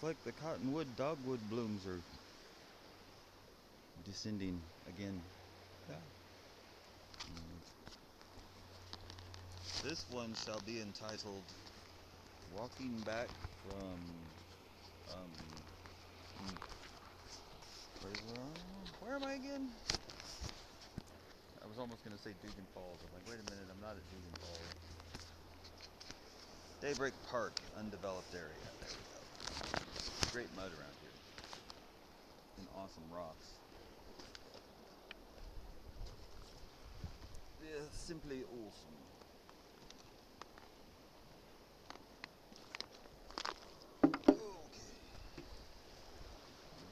Looks like the cottonwood dogwood blooms are descending again. Yeah. This one shall be entitled Walking Back from um where am I again? I was almost gonna say Dugan Falls. I'm like, wait a minute, I'm not at Dugan Falls. Daybreak Park, undeveloped area. There we go. Great mud around here. And awesome rocks. Yeah, simply awesome. Okay.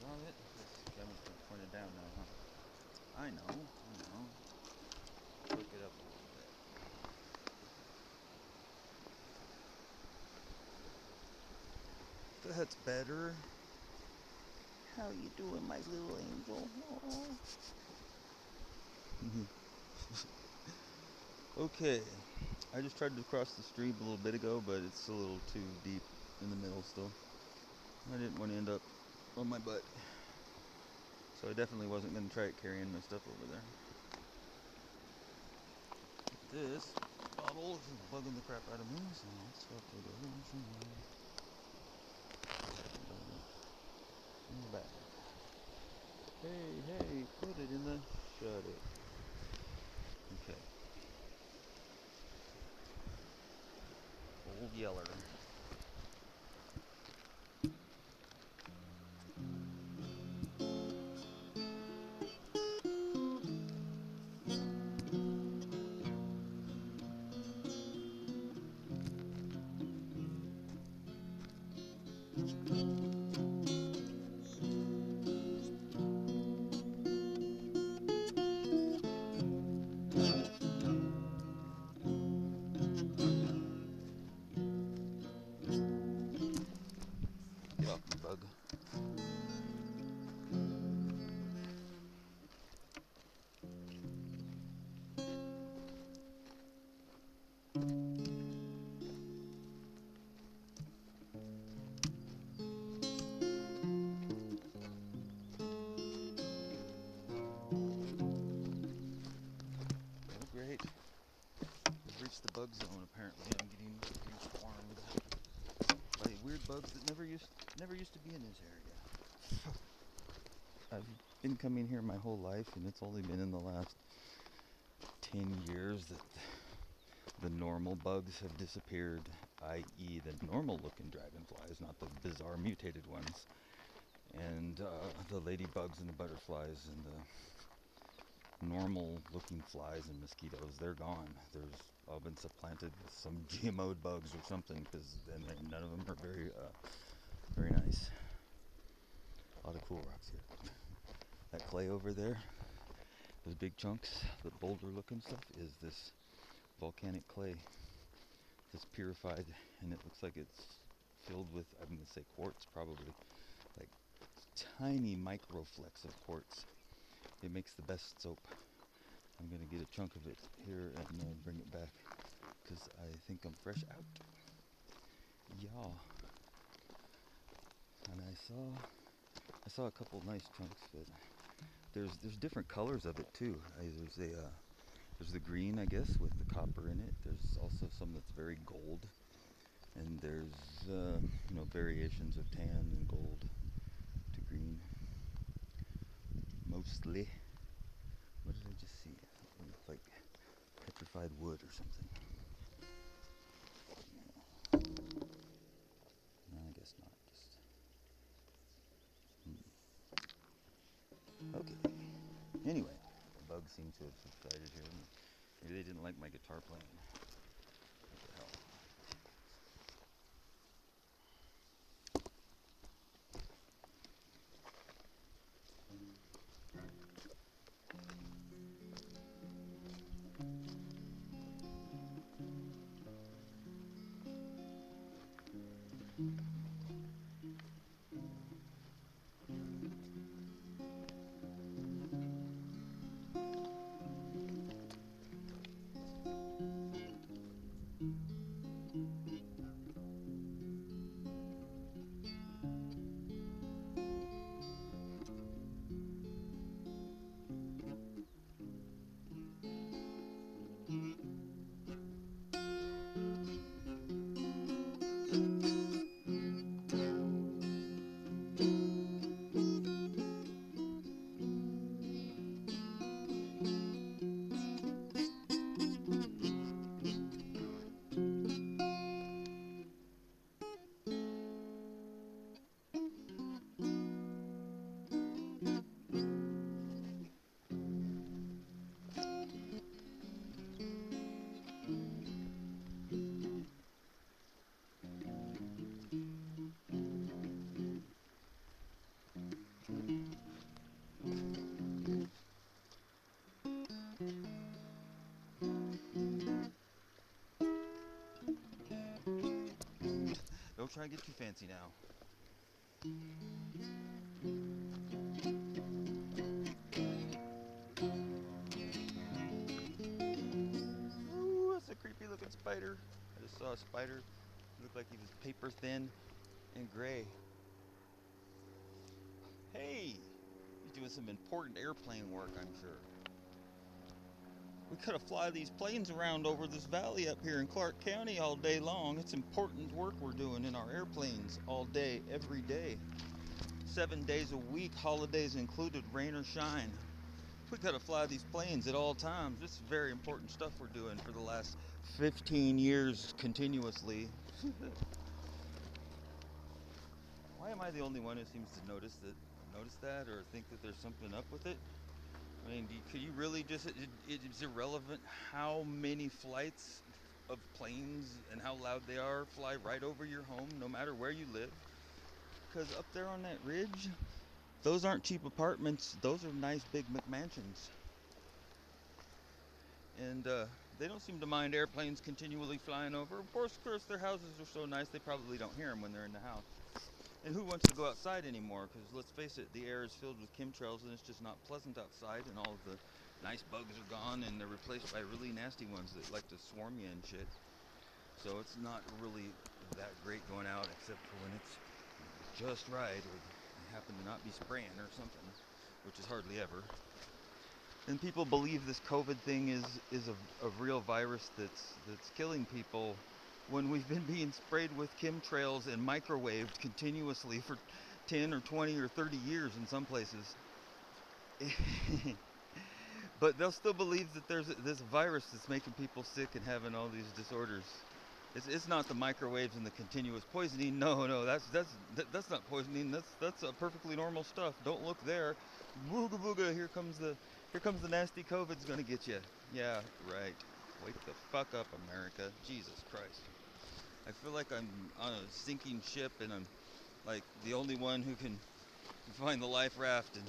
Got it. This camera's pointed down now, huh? I know. Look it up a little bit. That's better. How you doing, my little angel? Okay. I just tried to cross the stream a little bit ago, but it's a little too deep in the middle still. I didn't want to end up on my butt. So I definitely wasn't going to try carrying my stuff over there. This bottle is bugging the crap out of me, so let's go to the in the back. Hey, put it in the... Shut it. Okay. Old Yeller. Get off me, bug. Oh, great. We've reached the bug zone, apparently. I'm getting swarmed by weird bugs that never used to be in this area. I've been coming here my whole life, and it's only been in the last 10 years that the normal bugs have disappeared, i.e. the normal looking dragonflies, not the bizarre mutated ones. And the ladybugs and the butterflies and the normal looking flies and mosquitoes, they're gone. There's all been supplanted with some GMO'd bugs or something, because none of them are very nice. A lot of cool rocks here. That clay over there, those big chunks, the boulder looking stuff, is this volcanic clay that's purified, and it looks like it's filled with, I'm going to say quartz, probably, like tiny micro flecks of quartz. It makes the best soap. I'm going to get a chunk of it here and bring it back, because I think I'm fresh out. Yeah. And I saw a couple nice chunks, but there's different colors of it too. There's the green, I guess, with the copper in it. There's also some that's very gold, and there's variations of tan and gold to green. Mostly. What did I just see? It looked like petrified wood or something. No, I guess not. Okay. Anyway, the bugs seem to have subsided here. Maybe they didn't like my guitar playing. What the hell? try and get too fancy now. Ooh, that's a creepy looking spider. I just saw a spider. It looked like he was paper thin and gray. Hey, he's doing some important airplane work, I'm sure. We could have fly these planes around over this valley up here in Clark County all day long. It's important work we're doing in our airplanes all day, every day. 7 days a week, holidays included, rain or shine. We gotta fly these planes at all times. This is very important stuff we're doing for the last 15 years continuously. Why am I the only one who seems to notice that or think that there's something up with it? I mean, could you really just, it's irrelevant how many flights of planes and how loud they are fly right over your home, no matter where you live? Because up there on that ridge, those aren't cheap apartments, those are nice big McMansions. And they don't seem to mind airplanes continually flying over. Of course, their houses are so nice they probably don't hear them when they're in the house. And who wants to go outside anymore? Because let's face it, the air is filled with chemtrails and it's just not pleasant outside, and all of the nice bugs are gone and they're replaced by really nasty ones that like to swarm you and shit. So it's not really that great going out, except for when it's just right or you happen to not be spraying or something, which is hardly ever. And people believe this COVID thing is a real virus that's killing people, when we've been being sprayed with chemtrails and microwaved continuously for 10 or 20 or 30 years in some places. But they'll still believe that there's this virus that's making people sick and having all these disorders. It's not the microwaves and the continuous poisoning. No, that's not poisoning. That's perfectly normal stuff. Don't look there. Booga booga, here comes the nasty COVID's gonna get you. Yeah, right. Wake the fuck up, America. Jesus Christ. I feel like I'm on a sinking ship and I'm like the only one who can find the life raft, and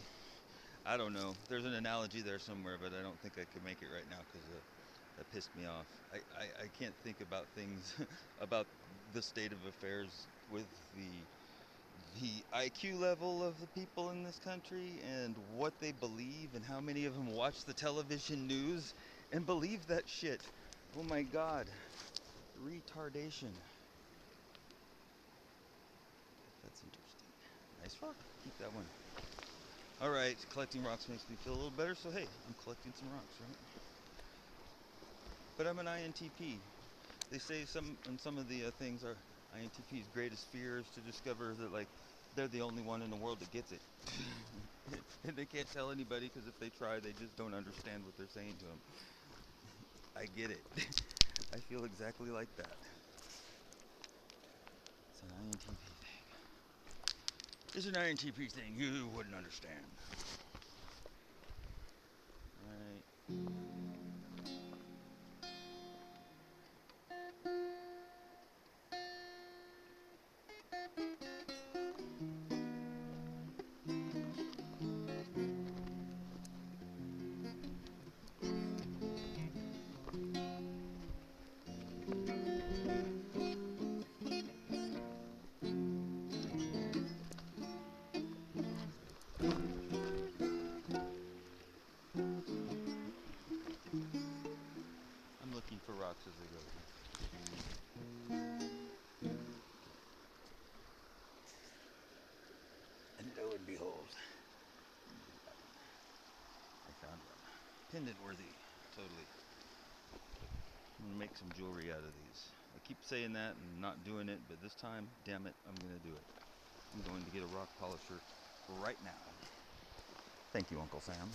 I don't know. There's an analogy there somewhere, but I don't think I could make it right now because that pissed me off. I can't think about things, about the state of affairs with the IQ level of the people in this country and what they believe and how many of them watch the television news and believe that shit. Oh my God. Retardation. That's interesting. Nice rock. Keep that one. Alright, collecting rocks makes me feel a little better, so hey, I'm collecting some rocks, right? But I'm an INTP. They say in some of the things are INTP's greatest fear is to discover that, like, they're the only one in the world that gets it. And they can't tell anybody because if they try, they just don't understand what they're saying to them. I get it. I feel exactly like that. It's an INTP thing. It's an INTP thing you wouldn't understand. Right. I'm looking for rocks as I go. And lo and behold, I found one. Pendant worthy, totally. I'm gonna make some jewelry out of these. I keep saying that and not doing it, but this time, damn it, I'm gonna do it. I'm going to get a rock polisher right now. Thank you, Uncle Sam.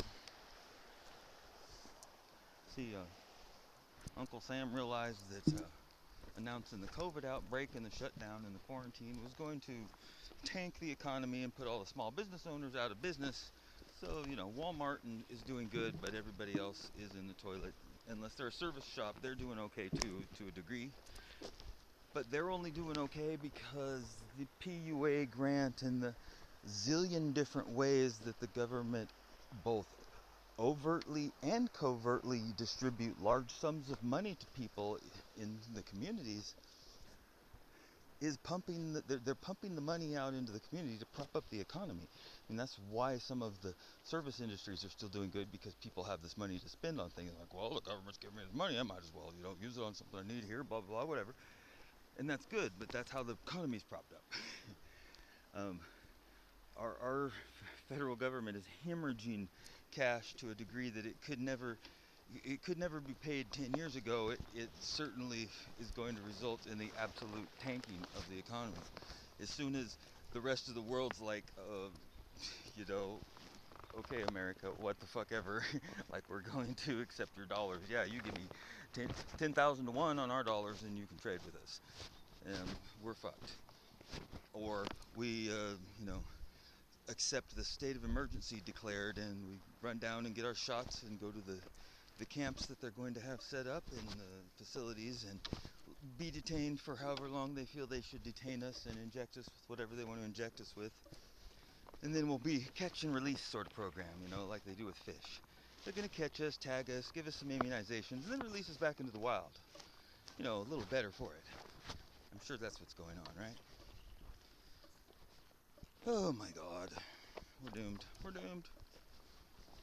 See, Uncle Sam realized that announcing the COVID outbreak and the shutdown and the quarantine was going to tank the economy and put all the small business owners out of business. So, Walmart is doing good, but everybody else is in the toilet. Unless they're a service shop, they're doing okay too, to a degree. But they're only doing okay because the PUA grant and the zillion different ways that the government both overtly and covertly distribute large sums of money to people in the communities is pumping they're pumping the money out into the community to prop up the economy. And that's why some of the service industries are still doing good, because people have this money to spend on things like, well, the government's giving me this money, I might as well, use it on something I need here, blah blah blah, whatever. And that's good, but that's how the economy's propped up. um, our federal government is hemorrhaging cash to a degree that it could never be paid 10 years ago. It certainly is going to result in the absolute tanking of the economy. As soon as the rest of the world's like, you know, okay, America, what the fuck ever, like, we're going to accept your dollars. Yeah, you give me 10,000 to 1 on our dollars and you can trade with us. And we're fucked. Or we, accept the state of emergency declared, and we run down and get our shots and go to the camps that they're going to have set up in the facilities, and be detained for however long they feel they should detain us, and inject us with whatever they want to inject us with. And then we'll be catch and release sort of program, like they do with fish. They're going to catch us, tag us, give us some immunizations, and then release us back into the wild. A little better for it. I'm sure that's what's going on, right? Oh my god. We're doomed. We're doomed.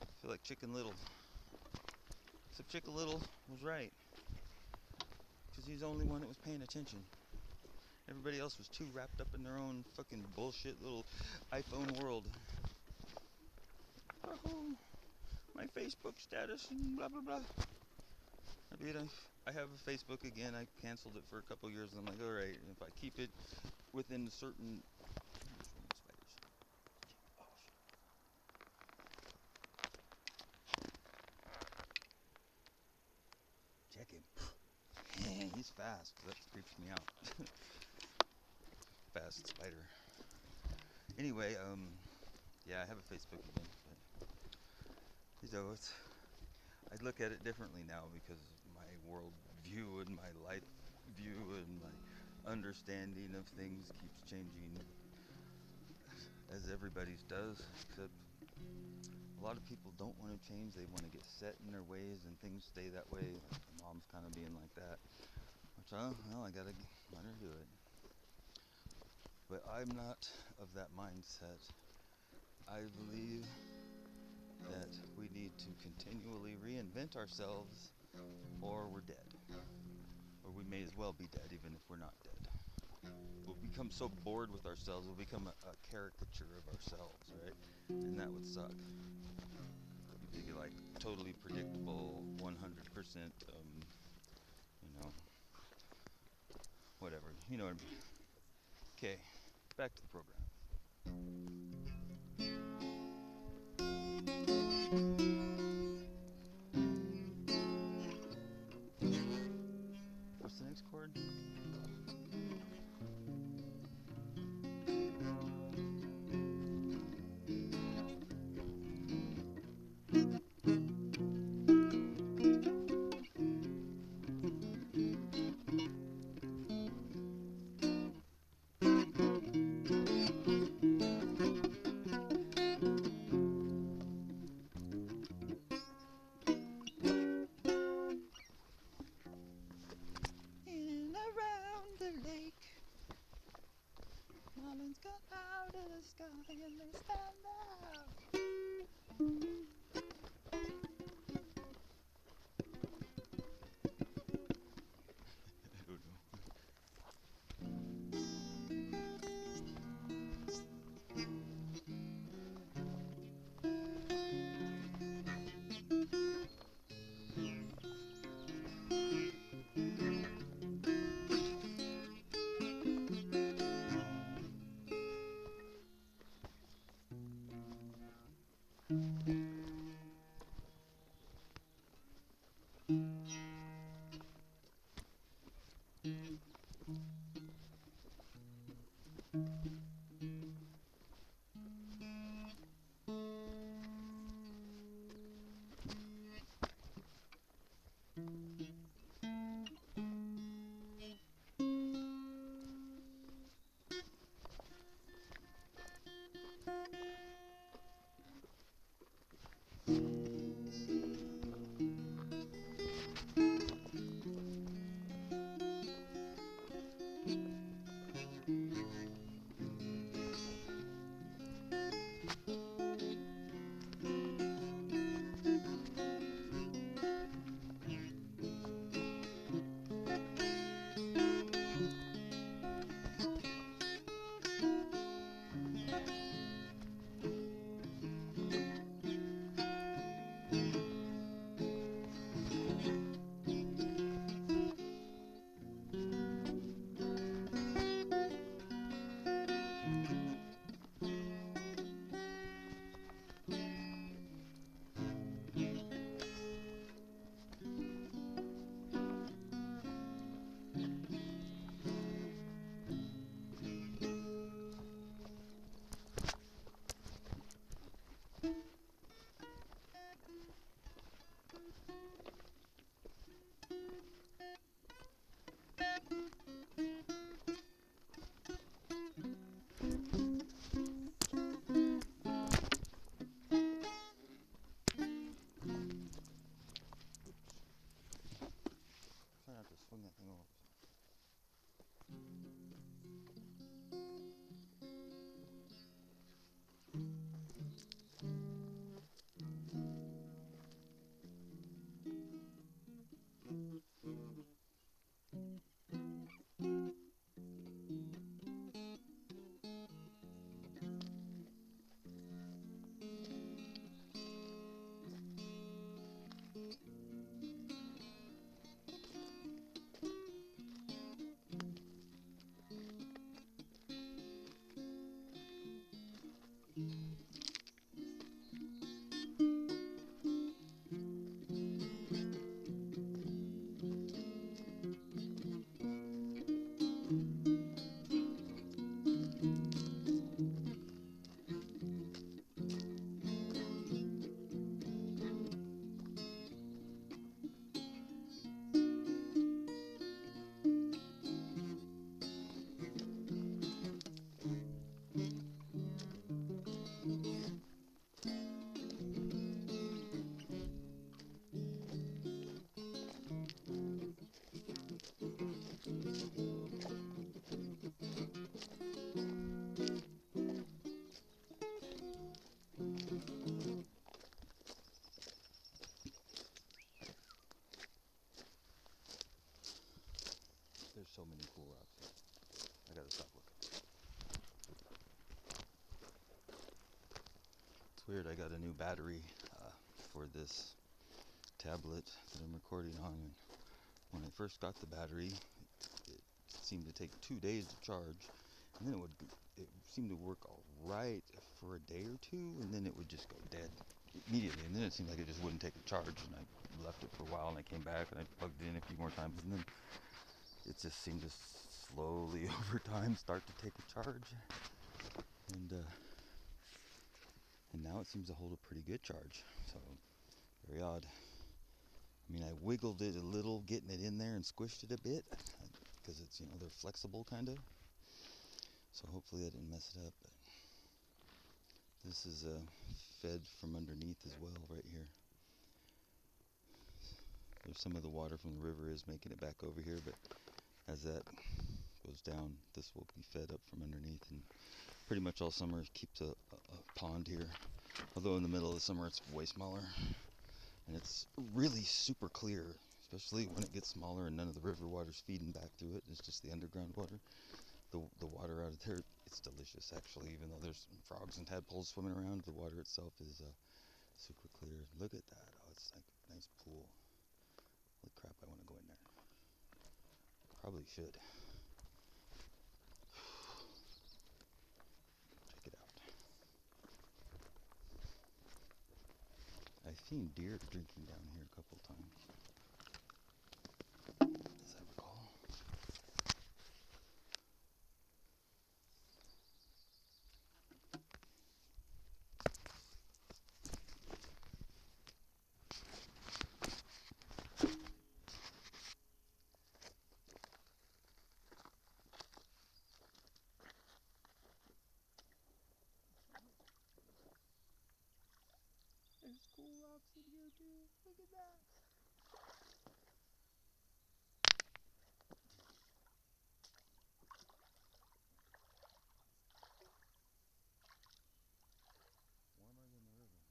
I feel like Chicken Little. Except Chicken Little was right. Because he's the only one that was paying attention. Everybody else was too wrapped up in their own fucking bullshit little iPhone world. Oh, my Facebook status and blah blah blah. I have a Facebook again. I canceled it for a couple years, and I'm like, alright, if I keep it within a certain... Check him. He's fast. That creeps me out. Fast spider. Anyway, yeah, I have a Facebook again, but I look at it differently now, because my world view and my life view and my understanding of things keeps changing, as everybody's does, except a lot of people don't want to change. They want to get set in their ways and things stay that way. Like my mom's kind of being like that, which, I gotta let her do it. But I'm not of that mindset. I believe that we need to continually reinvent ourselves, or we're dead. Or we may as well be dead, even if we're not dead. We'll become so bored with ourselves, we'll become a caricature of ourselves, right? And that would suck. You'd be like totally predictable, 100%, whatever. You know what I mean? Okay, back to the program. What's the next chord? Marlins got out of the sky and they stand out. I don't know. Swing that thing over. There's so many cool rocks. I gotta stop looking. It's weird, I got a new battery for this tablet that I'm recording on, and when I first got the battery, it seemed to take 2 days to charge, and then it seemed to work all right for a day or two, and then it would just go dead immediately, and then it seemed like it just wouldn't take a charge, and I left it for a while, and I came back, and I plugged it in a few more times, and then it just seemed to slowly over time start to take a charge, and now it seems to hold a pretty good charge. So very odd. I mean, I wiggled it a little, getting it in there, and squished it a bit because it's, they're flexible kind of. So hopefully I didn't mess it up. But this is fed from underneath as well, right here. There's some of the water from the river is making it back over here, but as that goes down, this will be fed up from underneath, and pretty much all summer it keeps a pond here. Although in the middle of the summer it's way smaller, and it's really super clear, especially when it gets smaller and none of the river water's feeding back through it. It's just the underground water. The water out of there, it's delicious actually, even though there's frogs and tadpoles swimming around. The water itself is super clear. Look at that. Oh, it's like a nice pool. Holy crap, I want to go in there. Probably should. Check it out. I've seen deer drinking down here a couple times, as I recall. There's cool rocks in here too. Look at that. Warmer than the river.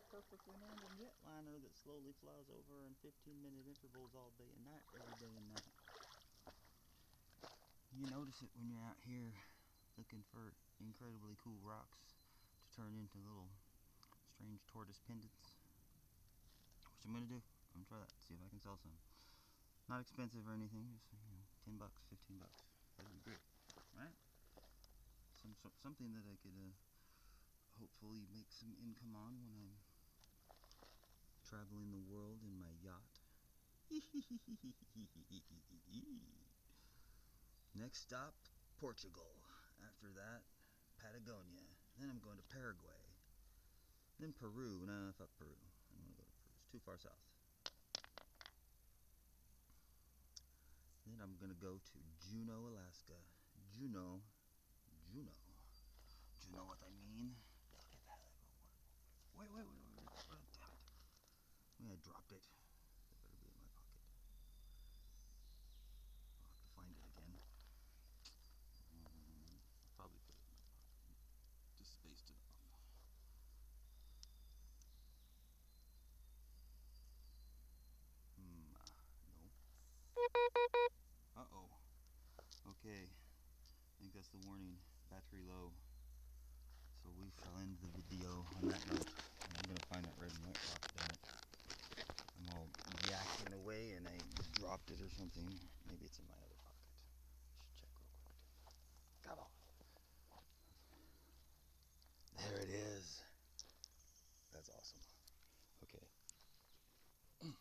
perfectly random jetliner that slowly flies over in 15-minute intervals all day and night, every day and night. You notice it when you're out here looking for incredibly cool rocks to turn into little strange tortoise pendants. Which I'm gonna do. I'm gonna try that, see if I can sell some. Not expensive or anything, just, you know, 10 bucks, 15 bucks. That'd be great, right? Something that I could hopefully make some income on when I'm traveling the world in my yacht. Next stop, Portugal. After that, Patagonia. Then I'm going to Paraguay. Then Peru. Nah, fuck Peru. I don't want to go to Peru. It's too far south. Then I'm going to go to Juneau, Alaska. Juneau. Do you know what I mean? Look at that. Wait. Damn it. I dropped it. It better be in my pocket. I'll have to find it again. I'll probably put it in my pocket. Just spaced it off. No. Uh-oh. Okay. I think that's the warning. Battery low. So we shall end the video on that note. And I'm going to find that red and white rock, damn it. I'm all yakking away and I dropped it or something. Maybe it's in my other pocket. I should check real quick. Come on. There it is. That's awesome. Okay. In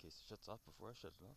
case it shuts off before I shut it off.